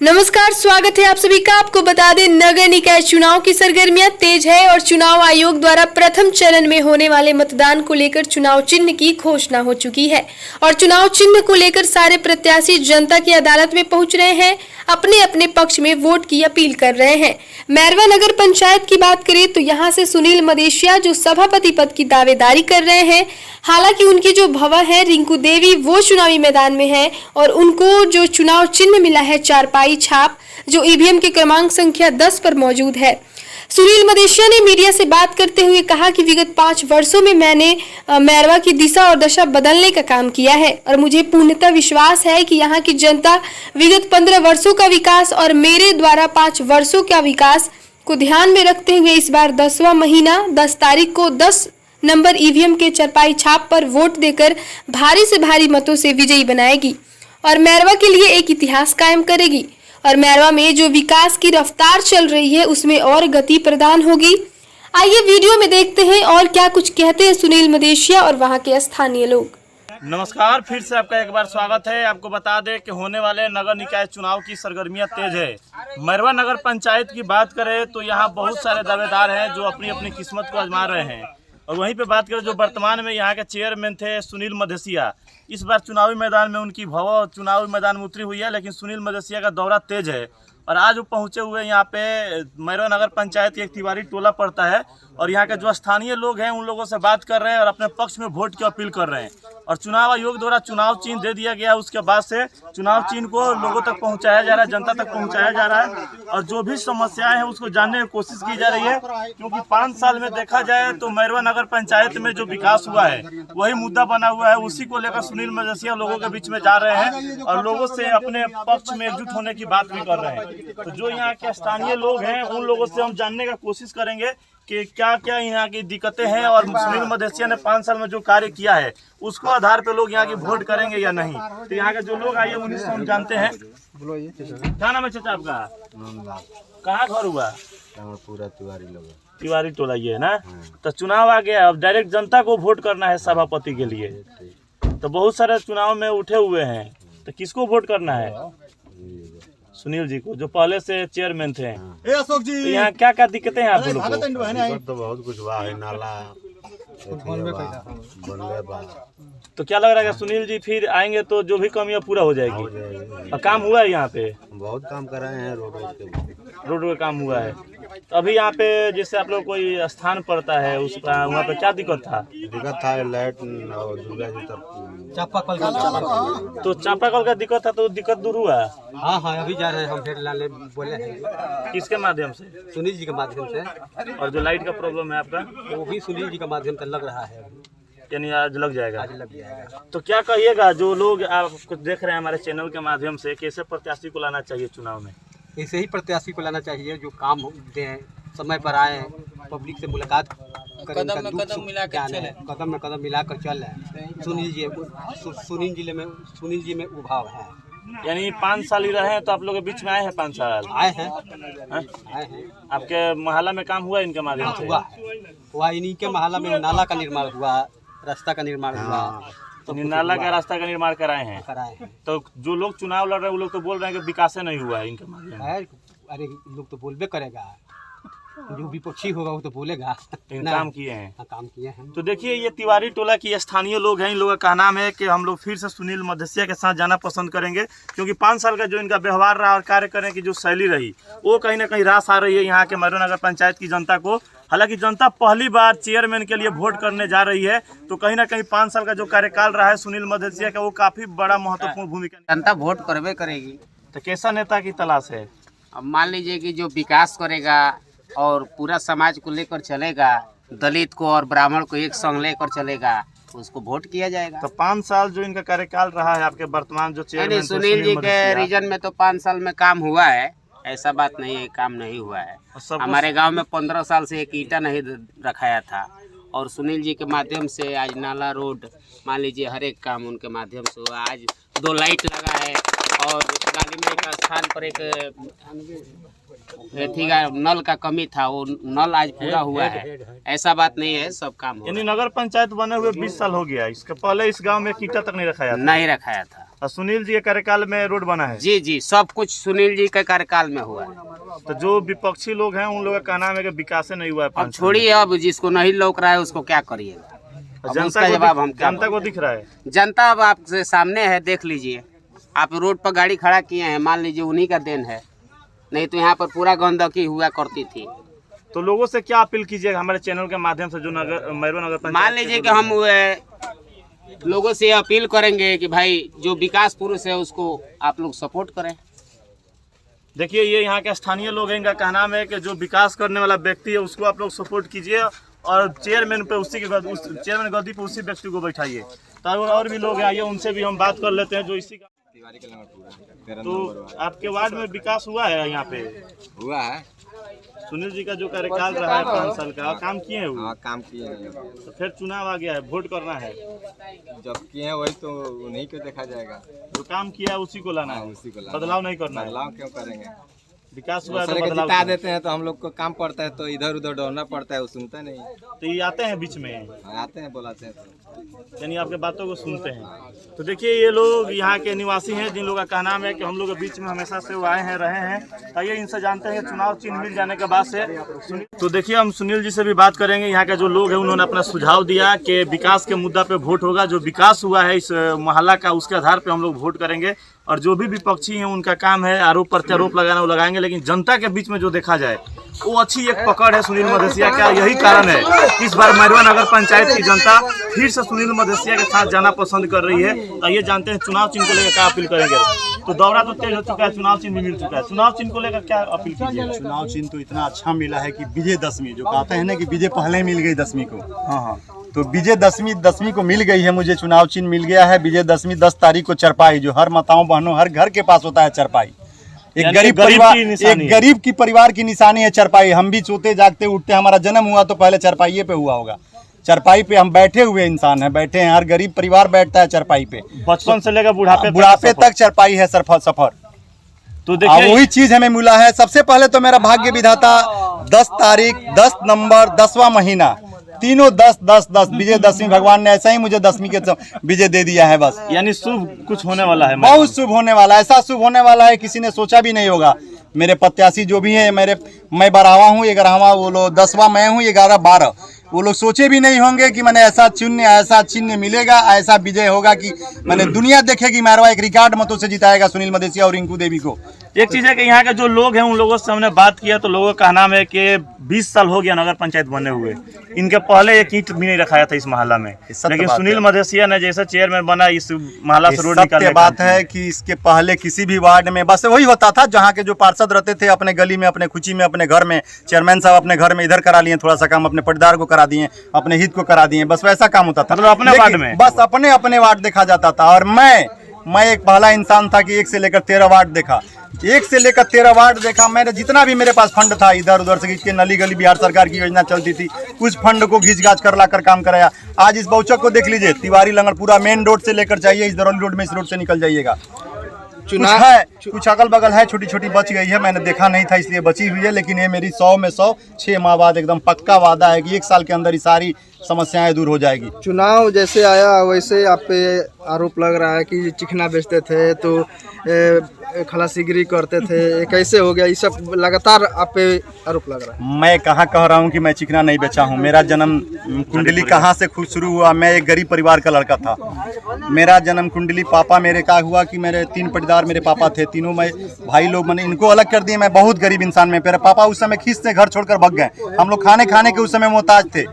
नमस्कार, स्वागत है आप सभी का। आपको बता दें, नगर निकाय चुनाव की सरगर्मियां तेज है और चुनाव आयोग द्वारा प्रथम चरण में होने वाले मतदान को लेकर चुनाव चिन्ह की घोषणा हो चुकी है और चुनाव चिन्ह को लेकर सारे प्रत्याशी जनता की अदालत में पहुंच रहे हैं, अपने अपने पक्ष में वोट की अपील कर रहे हैं। मैरवा नगर पंचायत की बात करें तो यहां से सुनील मदेशिया जो सभापति पद की दावेदारी कर रहे हैं, हालांकि उनकी जो भवा है रिंकू देवी वो चुनावी मैदान में है और उनको जो चुनाव चिन्ह मिला है चारपाई छाप, जो ईवीएम के क्रमांक संख्या 10 पर मौजूद है। सुनील मदेशिया ने मीडिया से बात करते हुए कहा कि विगत 5 वर्षों में मैंने मैरवा की दिशा और दशा बदलने का काम किया है और मुझे पूर्णतः विश्वास है कि यहाँ की जनता विगत 15 वर्षों का विकास और मेरे द्वारा 5 वर्षों का विकास को ध्यान में रखते हुए इस बार 10वां महीना 10 तारीख को 10 नंबर ईवीएम के चरपाई छाप पर वोट देकर भारी से भारी मतों से विजयी बनाएगी और मैरवा के लिए एक इतिहास कायम करेगी और मैरवा में जो विकास की रफ्तार चल रही है उसमें और गति प्रदान होगी। आइए वीडियो में देखते हैं और क्या कुछ कहते हैं सुनील मदेशिया और वहां के स्थानीय लोग। नमस्कार, फिर से आपका एक बार स्वागत है। आपको बता दें कि होने वाले नगर निकाय चुनाव की सरगर्मियां तेज है। मैरवा नगर पंचायत की बात करें तो यहाँ बहुत सारे दावेदार हैं जो अपनी अपनी किस्मत को आजमा रहे हैं और वहीं पे बात करें जो वर्तमान में यहाँ के चेयरमैन थे सुनील मदेशिया, इस बार चुनावी मैदान में उनकी भव चुनावी मैदान में उतरी हुई है, लेकिन सुनील मदेशिया का दौरा तेज है और आज वो पहुंचे हुए यहाँ पे मैरवा नगर पंचायत एक तिवारी टोला पड़ता है और यहाँ के जो स्थानीय लोग हैं उन लोगों से बात कर रहे हैं और अपने पक्ष में वोट की अपील कर रहे हैं और चुनाव आयोग द्वारा चुनाव चिन्ह दे दिया गया। उसके बाद से चुनाव चिन्ह को लोगों तक पहुँचाया जा रहा है, जनता तक पहुँचाया जा रहा है और जो भी समस्याएं हैं उसको जानने की कोशिश की जा रही है, क्योंकि 5 साल में देखा जाए तो मैरवा नगर पंचायत में जो विकास हुआ है वही मुद्दा बना हुआ है। उसी को लेकर सुनील मदेशिया लोगों के बीच में जा रहे हैं और लोगों से अपने पक्ष में एकजुट होने की बात भी कर रहे हैं। तो जो यहाँ के स्थानीय लोग हैं उन लोगों से हम जानने का कोशिश करेंगे कि क्या क्या यहाँ की दिक्कतें हैं और सुनील मदेशिया ने 5 साल में जो कार्य किया है उसको आधार पे लोग यहाँ की वोट करेंगे या नहीं। तो यहाँ के जो लोग आइए उन्हीं से हम जानते हैं। क्या नाम है चाचा आपका? कहाँ घर हुआ? पूरा तिवारी टोला ये है ना। तो चुनाव आ गया, अब डायरेक्ट जनता को वोट करना है सभापति के लिए। तो बहुत सारे चुनाव में उठे हुए हैं, तो किसको वोट करना है? सुनील जी को, जो पहले से चेयरमैन थे। अशोक जी, तो यहाँ क्या क्या दिक्कतें हैं आप लोगों को? तो बहुत कुछ हुआ है, नाला तो क्या लग रहा है कि सुनील जी फिर आएंगे तो जो भी कमियां पूरा हो जाएगी? और काम हुआ है यहाँ पे? बहुत काम कर रहे हैं, रोड का काम हुआ है। तो अभी यहाँ पे जैसे आप लोग कोई स्थान पड़ता है उसका, वहाँ पे क्या दिक्कत था? लाइट और दुर्गा जी तक चापाकल तो चापाकल का दिक्कत था, तो दिक्कत दूर हुआ? हाँ, अभी जा रहे हैं हम, फिर लाले बोले हैं। किसके माध्यम से? सुनील जी के माध्यम से। और जो लाइट का प्रॉब्लम है आपका, वो भी सुनील जी के माध्यम से लग रहा है, यानी आज लग जाएगा? आज लग जाएगा। तो क्या कहिएगा जो लोग आपको देख रहे हैं हमारे चैनल के माध्यम से, कैसे प्रत्याशी को लाना चाहिए चुनाव में? ऐसे ही प्रत्याशी को लाना चाहिए जो काम दें, समय पर आए, पब्लिक से मुलाकात करें, कदम में कदम मिलाकर चल रहे। सुनील जी में उभाव है। यानी 5 साल ही रहे हैं, तो आप लोग के बीच में आए हैं 5 साल? आए हैं। आपके मोहल्ला में काम हुआ इनके माध्यम से? हुआ इन्हीं के मोहल्ला में नाला का निर्माण हुआ, रास्ता का निर्माण हुआ। तो नाला का रास्ता का निर्माण कराए हैं। तो जो लोग चुनाव लड़ रहे हैं वो लोग तो बोल रहे हैं कि विकास नहीं हुआ है इनके माध्यम से। अरे लोग तो बोलबे करेगा, जो विपक्षी होगा वो तो बोलेगा। काम किए हैं। काम किए हैं। तो देखिए, ये तिवारी टोला की स्थानीय लोग हैं। इन लोगों का नाम है कि हम लोग फिर से सुनील मदेशिया के साथ जाना पसंद करेंगे, क्योंकि 5 साल का जो इनका व्यवहार रहा और कार्य करने की जो शैली रही वो कहीं ना कहीं रास आ रही है यहाँ के मैरवा नगर पंचायत की जनता को। हालांकि जनता पहली बार चेयरमैन के लिए वोट करने जा रही है, तो कहीं ना कहीं 5 साल का जो कार्यकाल रहा है सुनील मदेशिया का, वो काफी बड़ा महत्वपूर्ण भूमिका। जनता वोट करवे करेगी। तो कैसा नेता की तलाश है? अब मान लीजिए कि जो विकास करेगा और पूरा समाज को लेकर चलेगा, दलित को और ब्राह्मण को एक संग लेकर चलेगा, उसको वोट किया जाएगा। तो 5 साल जो इनका कार्यकाल रहा है आपके वर्तमान जो चेयरमैन सुनील जी के रीजन में तो 5 साल में काम हुआ है, ऐसा बात नहीं है काम नहीं हुआ है। हमारे गांव में 15 साल से एक ईंटा नहीं रखाया था और सुनील जी के माध्यम से आज नाला, रोड, मान लीजिए हर एक काम उनके माध्यम से हुआ। आज 2 लाइट लगा है और गाली में एक स्थान पर एक नल का कमी था, वो नल आज पूरा हुआ है। ऐसा बात नहीं है, सब काम हुआ। यानी नगर पंचायत बने हुए 20 साल हो गया, इसके पहले इस गांव में ईंटा तक नहीं रखाया था? नहीं रखाया था। और सुनील जी के कार्यकाल में रोड बना है। जी जी, सब कुछ सुनील जी के कार्यकाल में हुआ है। तो जो विपक्षी लोग हैं उन लोगों का कहना है कि विकास नहीं हुआ है। अब छोड़िए, अब जिसको नहीं लौक रहा है उसको क्या करिएगा। अब उसका जवाब हम क्या जनता को दिख रहा है। जनता अब आपसे सामने है, देख लीजिए। आप रोड पर गाड़ी खड़ा किए हैं, मान लीजिए उन्हीं का देन है, नहीं तो यहाँ पर पूरा गंदगी हुआ करती थी। तो लोगों से क्या अपील कीजिएगा हमारे चैनल के माध्यम से, जो मैरवा नगर पंचायत, मान लीजिए कि हम लोगों से अपील करेंगे कि भाई जो विकास पुरुष है उसको आप लोग सपोर्ट करें। देखिए, ये यहाँ के स्थानीय लोग हैं, इनका कहना है कि जो विकास करने वाला व्यक्ति है उसको आप लोग सपोर्ट कीजिए और चेयरमैन पे चेयरमैन गद्दी पे उसी व्यक्ति को बैठाइए। तो और भी लोग आइए, उनसे भी हम बात कर लेते हैं जो इसी का। तो आपके वार्ड में विकास हुआ है? यहाँ पे हुआ है। सुनील जी का जो कार्यकाल रहा है 5 साल का, काम किए हैं वो? हाँ, काम किए हैं। तो फिर चुनाव आ गया है, वोट करना है। जब किए हैं वही तो उन्हीं को देखा जाएगा। जो काम किया है उसी को लाना है, उसी को लाना। बदलाव नहीं करना है। बदलाव क्यों करेंगे? विकास हुआ है तो दूसरे को बदलाव जिता क्यों? देते हैं तो हम लोग को काम पड़ता है तो इधर उधर दौड़ना पड़ता है, वो सुनता नहीं। तो ये आते हैं बीच में, आते हैं, बुलाते हैं, यानी आपके बातों को सुनते हैं। तो देखिए, ये लोग यहाँ के निवासी हैं जिन लोगों का कहना है कि हम लोग के बीच में हमेशा से वो आए हैं, रहे हैं। आइए इनसे जानते हैं चुनाव चिन्ह मिल जाने के बाद से। तो देखिए, हम सुनील जी से भी बात करेंगे। यहाँ के जो लोग हैं उन्होंने अपना सुझाव दिया कि विकास के मुद्दा पे वोट होगा। जो विकास हुआ है इस मोहल्ला का, उसके आधार पे हम लोग वोट करेंगे। और जो भी विपक्षी हैं उनका काम है आरोप प्रत्यारोप लगाना, वो लगाएंगे। लेकिन जनता के बीच में जो देखा जाए वो अच्छी एक पकड़ है सुनील मधेसिया का। यही कारण है कि इस बार मैरवा नगर पंचायत की जनता फिर से सुनील मधेसिया के साथ जाना पसंद कर रही है। आइए जानते हैं चुनाव चिन्ह को लेकर क्या अपील करेंगे। तो दौरा तो तेज हो चुका है, चुनाव चिन्ह भी मिल चुका है। चुनाव चिन्ह को लेकर क्या अपील कीजिए? चुनाव चिन्ह तो इतना अच्छा मिला है कि विजयदशमी, जो कहते हैं ना कि विजय पहले मिल गई दशमी को। हाँ, तो विजयदशमी को मिल गई है। मुझे चुनाव चिन्ह मिल गया है। विजयदशमी 10 तारीख को चरपाई, जो हर माताओं बहनों हर घर के पास होता है चरपाई। एक गरीब की परिवार की निशानी है चरपाई। हम भी सोते जागते उठते, हमारा जन्म हुआ तो पहले चरपाई पे हुआ होगा। चरपाई पे हम बैठे हुए इंसान हैं, बैठे हैं। हर गरीब परिवार बैठता है चरपाई पे, बचपन से लेकर बुढ़ापे तक चरपाई है सफर। तो देखिए, वही चीज हमें मिला है। सबसे पहले तो मेरा भाग्य विधाता 10 तारीख 10 नंबर 10वां महीना, तीनों 10-10-10 विजयदशमी, भगवान ने ऐसा ही मुझे दशमी के विजय दे दिया है। बस यानी शुभ कुछ होने वाला है, बहुत शुभ होने वाला है। ऐसा शुभ होने वाला है किसी ने सोचा भी नहीं होगा। मेरे प्रत्याशी जो भी हैं, मैं 12वां हूँ, 11वां वो लोग, 10वां मैं हूँ, 11-12 वो लोग सोचे भी नहीं होंगे कि मैंने ऐसा चिन्ह मिलेगा, ऐसा विजय होगा कि मैंने दुनिया देखेगी। मैरवा एक रिकॉर्ड मतों से जिताएगा सुनील मधेसिया और रिंकू देवी को। एक चीज है कि यहाँ के जो लोग हैं उन लोगों से हमने बात किया तो लोगों का कहना है कि 20 साल हो गया नगर पंचायत बने हुए, इनके पहले एक ईंट भी नहीं रखाया था इस मोहल्ला में। लेकिन सुनील मधेसिया ने जैसे चेयरमैन बना, इस मोहल्ला से रोड निकालने की बात है कि इसके पहले किसी भी वार्ड में बस वही होता था, जहाँ के जो पार्षद रहते थे अपने गली में, अपने खुची में, अपने घर में, चेयरमैन साहब अपने घर में इधर करा लिए थोड़ा सा काम, अपने पटदार को करा दिए, अपने हित को करा दिए, बस वैसा काम होता था। मतलब अपने वार्ड में बस अपने वार्ड देखा जाता था। और मैं एक पहला इंसान था कि 1 से लेकर 13 वार्ड देखा। 1 से लेकर 13 वार्ड देखा मैंने। जितना भी मेरे पास फंड था, इधर उधर से खींच के, नली गली बिहार सरकार की योजना चलती थी, उस फंड को घींच घाच कर लाकर काम कराया। आज इस बहुचक को देख लीजिए, तिवारी लंगर पूरा मेन रोड से लेकर जाइए, इस दरौली रोड में, इस रोड से निकल जाइएगा। चुनाव है, कुछ अगल बगल है, छोटी छोटी बच गई है, मैंने देखा नहीं था इसलिए बची हुई है। लेकिन ये मेरी 100 में 100 6 माह बाद एकदम पक्का वादा है कि 1 साल के अंदर ये सारी समस्याएं दूर हो जाएगी। चुनाव जैसे आया वैसे आप पे आरोप लग रहा है कि चिकना बेचते थे, तो खलासीगिरी करते थे, ये कैसे हो गया? ये सब लगातार आप पे आरोप लग रहा है। मैं कहाँ कह रहा हूँ कि मैं चिकना नहीं बेचा हूँ। मेरा जन्म कुंडली कहाँ से खुद शुरू हुआ? मैं एक गरीब परिवार का लड़का था। मेरा जन्म कुंडली, पापा मेरे का हुआ कि मेरे 3 पटदार मेरे पापा थे, तीनों में भाई लोग, मैंने इनको अलग कर दिए। मैं बहुत गरीब इंसान में, मेरे पापा उस समय खींच से घर छोड़कर भाग गए। हम लोग खाने के उस समय मोहताज थे।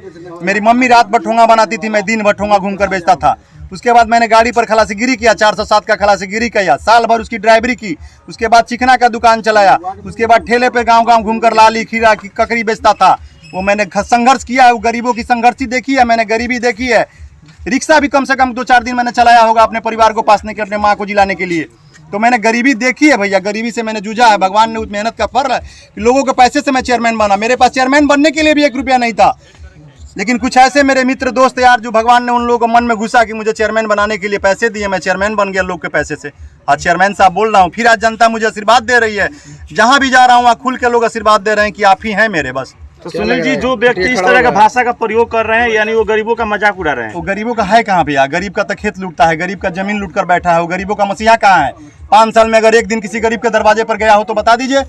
मेरी मम्मी रात भर ठोंगा बनाती थी, मैं दिन भर ठोंगा घूम कर बेचता था। उसके बाद मैंने गाड़ी पर खलासीगिरी किया, 407 का खलासीगिरी किया, साल भर उसकी ड्राइवरी की। उसके बाद चिकना का दुकान चलाया। उसके बाद ठेले पे गांव घूमकर लाली खीरा की ककड़ी बेचता था। वो मैंने संघर्ष किया है, वो गरीबों की संघर्ष देखी है, मैंने गरीबी देखी है। रिक्शा भी कम से कम 2-4 दिन मैंने चलाया होगा अपने परिवार को पासने के, अपने माँ को जिलाने के लिए। तो मैंने गरीबी देखी है भैया, गरीबी से मैंने जूझा है। भगवान ने उस मेहनत का फल है। लोगों के पैसे से मैं चेयरमैन बना। मेरे पास चेयरमैन बनने के लिए भी 1 रुपया नहीं था। लेकिन कुछ ऐसे मेरे मित्र दोस्त यार, जो भगवान ने उन लोगों को मन में घुसा कि मुझे चेयरमैन बनाने के लिए पैसे दिए, मैं चेयरमैन बन गया लोग के पैसे से। आज चेयरमैन साहब बोल रहा हूँ, फिर आज जनता मुझे आशीर्वाद दे रही है। जहाँ भी जा रहा हूँ वहाँ खुल के लोग आशीर्वाद दे रहे हैं कि आप ही हैं मेरे, बस। तो सुनील जी, जो व्यक्ति इस तरह का भाषा का प्रयोग कर रहे हैं यानी वो गरीबों का मजाक उड़ा रहे हैं। वो गरीबों का है कहाँ भैया? गरीब का तो खेत लूटता है, गरीब का जमीन लूट कर बैठा है, वो गरीबों का मसीहा कहाँ है? 5 साल में अगर एक दिन किसी गरीब के दरवाजे पर गया हो तो बता दीजिए।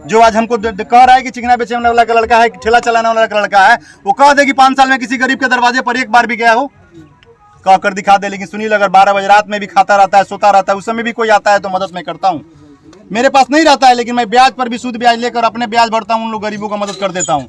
जो आज हमको कह रहा है कि चिकना बेचने वाला का लड़का है, ठेला चलाने वाला का लड़का है, वो कह दे कि 5 साल में किसी गरीब के दरवाजे पर एक बार भी गया हो, कह कर दिखा दे। लेकिन सुनील अगर 12 बजे रात में भी खाता रहता है, सोता रहता है, उस समय भी कोई आता है तो मदद मैं करता हूँ। मेरे पास नहीं रहता है लेकिन मैं ब्याज पर भी शुद्ध ब्याज लेकर अपने ब्याज भरता हूँ, उन लोग गरीबों का मदद कर देता हूँ।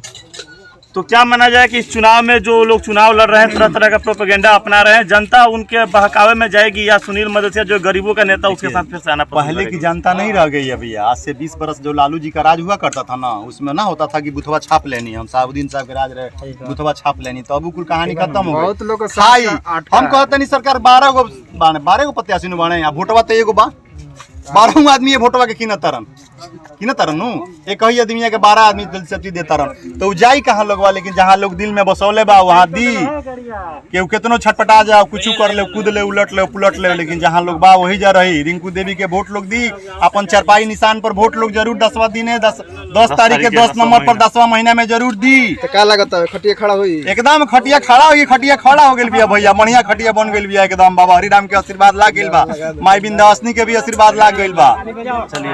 तो क्या माना जाए कि इस चुनाव में जो लोग चुनाव लड़ रहे हैं, तरह तरह का प्रोपेगेंडा अपना रहे हैं, जनता उनके बहकावे में जाएगी या सुनील मदसिया जो गरीबों का नेता उसके साथ फिर से आना पसंद पहले की करेगी? जनता नहीं रह गई है भैया। आज से 20 बरस जो लालू जी का राज हुआ करता था ना, उसमें ना होता था कि बुथवा छाप लेनी, हम साहबुद्दीन साहब के राज रहे, बुथवा छाप लेनी, तो अब कुल कहानी खत्म हो बहुत लोग गई। खाई हम कहते नहीं सरकार 12 गो प्रत्याशी नु बाणे, वोटवा तो एगो बा, 12 आदमी ये वोटवा के किन तरन नु, एक ही आदमी के 12 आदमी दिलचस्पी देता रन, तो जाई कहाँ लोगवा। लेकिन जहाँ लोग दिल में बसौले बा वहाँ दी केहू कितनो छटपटा जाओ, कुछ कर ले, कूद ले, उलट ले, पुलट ले, लेकिन जहाँ लोग बा वही जा रही। रिंकू देवी के वोट लोग दी, अपन चरपाई निशान पर वोट लोग जरूर 10वां दिन है, 10 तारीख के 10 नंबर पर 10वां महीना में जरूर दी। तो क्या लगता है खटिया खड़ा हुई? एकदम खटिया खड़ा हो गई, खटिया खड़ा हो गई भैया, भैया बढ़िया खटिया बन गई भैया एकदम। बाबा हरिराम के आशीर्वाद लाग गई बा, माई बिंदावसनी के भी आशीर्वाद लाग गई बा। चलिए